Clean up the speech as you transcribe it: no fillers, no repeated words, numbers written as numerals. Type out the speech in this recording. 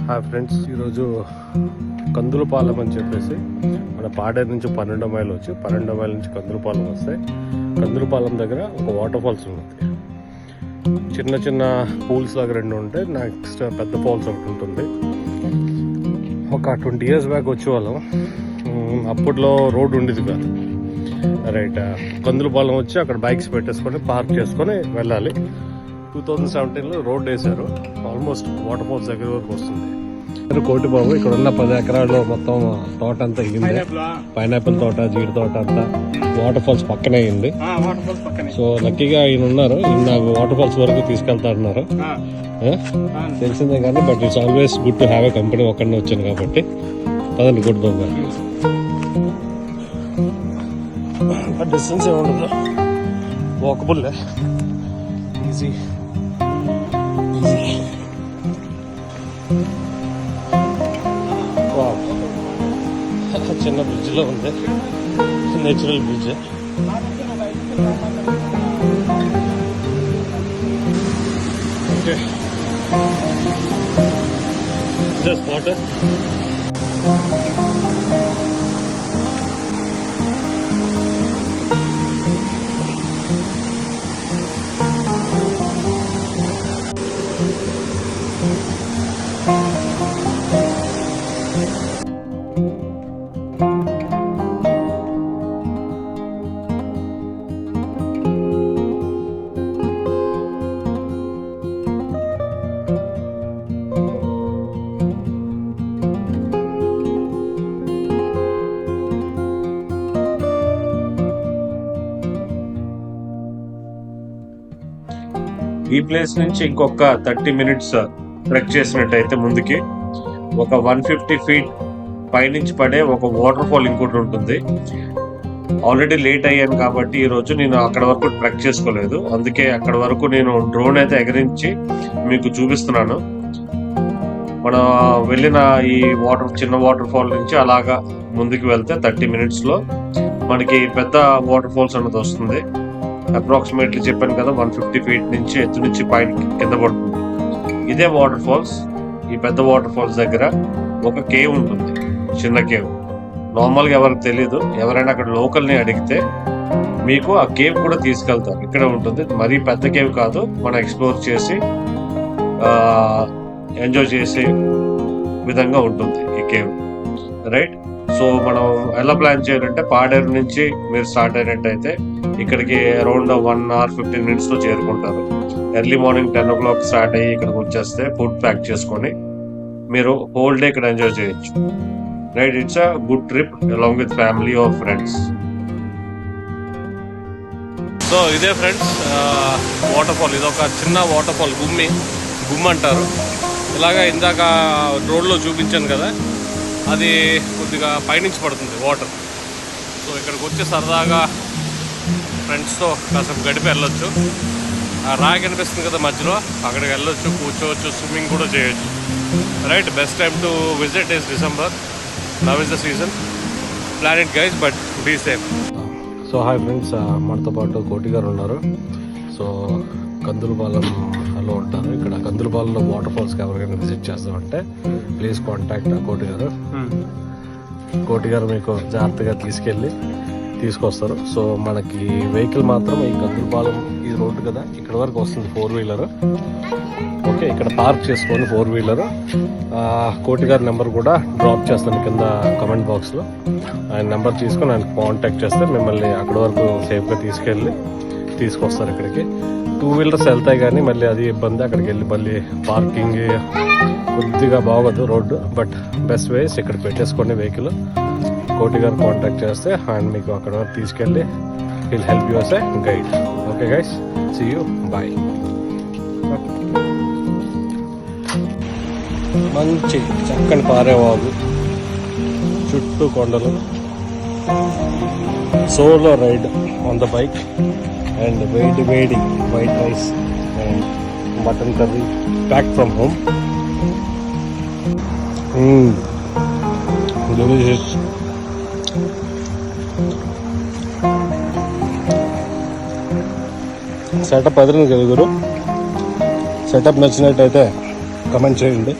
Hi friends, ఈరోజు కందులపాలెం అని చెప్పేసి మన పాడేరు నుంచి 12 మైళ్ళు వచ్చి 12 మైళ్ళ నుంచి కందులపాలెం వస్తే కందులపాలెం దగ్గర ఒక వాటర్ ఫాల్స్ ఉంటుంది. చిన్న చిన్న పూల్స్ లాగా 2 ఉంటాయి. నెక్స్ట్ పెద్ద ఫాల్స్ ఒకటి ఉంటుంది. ఒక 20 years బ్యాక్ వచ్చేవాళ్ళం. అప్పట్లో రోడ్డు ఉండేది కాదు. రైట్, కందులపాలెం వచ్చి అక్కడ బైక్స్ పెట్టేసుకొని పార్క్ చేసుకొని వెళ్ళాలి. 2017లో రోడ్ వేశారు. ఆల్మోస్ట్ వాటర్ ఫాల్స్ దగ్గర వరకు వస్తుంది. కోటిబాబు ఇక్కడ ఉన్న 10 ఎకరాల్లో మొత్తం తోట అంతా అయ్యింది. పైనాపిల్ తోట, జీడి తోట అంతా వాటర్ ఫాల్స్ పక్కనే అయింది. సో లక్కీగా ఈయన ఉన్నారు. ఈయన నాకు వాటర్ ఫాల్స్ వరకు తీసుకెళ్తా అన్నారు. తెలిసిందే కానీ but it's always good to have a company. ఒక్కడిని వచ్చాను కాబట్టి పదండి కోటిబాబు గారు. డిస్టెన్స్ ఏముండదు, వాకబుల్, ఈజీ. చిన్న బ్రిడ్జ్లో ఉంది, natural bridge. Okay, just water. ఈ ప్లేస్ నుంచి ఇంకొక 30 minutes ట్రెక్ చేసినట్టయితే ముందుకి ఒక 150 feet పైనుంచి పడే ఒక వాటర్ ఫాల్ ఇంకోటి ఉంటుంది. ఆల్రెడీ లేట్ అయ్యాను కాబట్టి ఈరోజు నేను అక్కడ వరకు ట్రెక్ చేసుకోలేదు. అందుకే అక్కడ వరకు నేను డ్రోన్ అయితే ఎగరించి మీకు చూపిస్తున్నాను. మనం వెళ్ళిన ఈ చిన్న వాటర్ ఫాల్ నుంచి అలాగా ముందుకు వెళ్తే 30 minutesలో మనకి పెద్ద వాటర్ ఫాల్స్ అన్నది వస్తుంది. అప్రాక్సిమేట్లీ చెప్పాను కదా, 150 feet నుంచి ఎత్తు నుంచి పైన కింద పడుతుంది. ఇదే వాటర్ ఫాల్స్. ఈ పెద్ద వాటర్ ఫాల్స్ దగ్గర ఒక కేవ్ ఉంటుంది, చిన్న కేవ్. నార్మల్గా ఎవరికి తెలీదు. ఎవరైనా అక్కడ లోకల్ని అడిగితే మీకు ఆ కేవ్ కూడా తీసుకెళ్తారు. ఇక్కడ ఉంటుంది. మరీ పెద్ద కేవ్ కాదు, మనం ఎక్స్ప్లోర్ చేసి ఎంజాయ్ చేసే విధంగా ఉంటుంది ఈ కేవ్. రైట్, సో మనం ఎలా ప్లాన్ చేయాలంటే పాడేరు నుంచి మీరు స్టార్ట్ అయినట్టయితే ఇక్కడికి అరౌండ్ 1 hour 15 minutesలో చేరుకుంటారు. ఎర్లీ మార్నింగ్ 10 o'clock స్టార్ట్ అయ్యి ఇక్కడికి వచ్చేస్తే ఫుడ్ ప్యాక్ చేసుకొని మీరు హోల్ డే ఇక్కడ ఎంజాయ్ చేయొచ్చు. Right, it's a good trip along with family or friends. So ఇదే ఫ్రెండ్స్ వాటర్ ఫాల్. ఇది ఒక చిన్న వాటర్ ఫాల్, గుమ్మ అంటారు. ఇలాగా ఇందాక రోడ్లో చూపించాను కదా, అది కొద్దిగా పైనుంచి పడుతుంది వాటర్. సో ఇక్కడికి వచ్చి సరదాగా ఫ్రెండ్స్తో కాసేపు గడిపి వెళ్ళొచ్చు. రాయి కనిపిస్తుంది కదా మధ్యలో, అక్కడికి వెళ్ళొచ్చు, కూర్చోవచ్చు, స్విమ్మింగ్ కూడా చేయొచ్చు. Right, best time to visit is December. Now is the season. Plan it guys, but be safe. So hi friends, మనతో పాటు కోటి గారు ఉన్నారు. సో కందులపాలెంలో ఉంటారు. ఇక్కడ కందులపాలెంలో వాటర్ ఫాల్స్కి ఎవరికైనా విజిట్ చేస్తామంటే ప్లీజ్ కాంటాక్ట్ కోటి గారు. కోటి గారు మీకు జాగ్రత్తగా తీసుకొస్తారు. సో మనకి వెహికల్ మాత్రం ఈ కందులపాలెం ఈ రోడ్డు కదా, ఇక్కడ వరకు వస్తుంది 4-wheeler. ఓకే, ఇక్కడ పార్క్ చేసుకొని 4-wheeler. కోటి గారి నెంబర్ కూడా డ్రాప్ చేస్తాను కింద కమెంట్ బాక్స్లో. ఆయన నెంబర్ తీసుకొని ఆయన కాంటాక్ట్ చేస్తే మిమ్మల్ని అక్కడ వరకు సేఫ్గా తీసుకొస్తారు. ఇక్కడికి 2-wheelers వెళ్తాయి కానీ మళ్ళీ అది ఇబ్బంది. అక్కడికి వెళ్ళి మళ్ళీ పార్కింగ్ కొద్దిగా బాగోదు రోడ్డు. బట్ బెస్ట్ వేస్ ఇక్కడ పెట్టేసుకునే వెహికల్. కోటి గారు కాంటాక్ట్ చేస్తే ఆయన మీకు అక్కడ వరకు తీసుకెళ్ళి will help you as a guide. Okay guys, see you, bye. మంచి చక్కని పారేవాగు, చుట్టూ కొండలు, solo ride on the bike and వేడి white rice and mutton curry pack from home. delicious. Setup అదిరింది కదా గురు. సెటప్ నచ్చినట్టయితే కమెంట్ చేయండి.